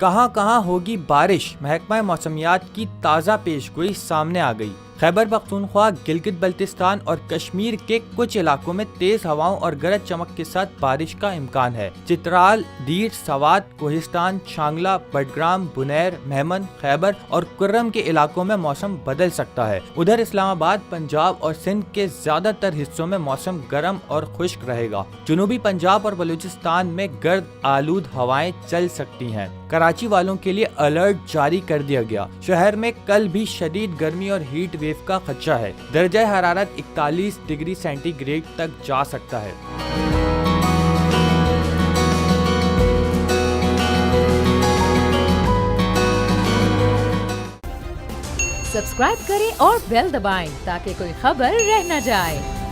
کہاں کہاں ہوگی بارش، محکمہ موسمیات کی تازہ پیش گوئی سامنے آ گئی۔ خیبر پختونخوا، گلگت بلتستان اور کشمیر کے کچھ علاقوں میں تیز ہواؤں اور گرج چمک کے ساتھ بارش کا امکان ہے۔ چترال، دیر، سوات، کوہستان، شانگلہ، بٹگرام، بنیر، مہمن، خیبر اور کرم کے علاقوں میں موسم بدل سکتا ہے۔ ادھر اسلام آباد، پنجاب اور سندھ کے زیادہ تر حصوں میں موسم گرم اور خشک رہے گا۔ جنوبی پنجاب اور بلوچستان میں گرد آلود ہوائیں چل سکتی ہیں۔ کراچی والوں کے لیے الرٹ جاری کر دیا گیا۔ شہر میں کل بھی شدید گرمی اور ہیٹ ویو کا خدشہ ہے۔ درجہ حرارت 41 ڈگری سینٹی گریڈ تک جا سکتا ہے۔ سبسکرائب کریں اور بیل دبائیں تاکہ کوئی خبر رہ نہ جائے۔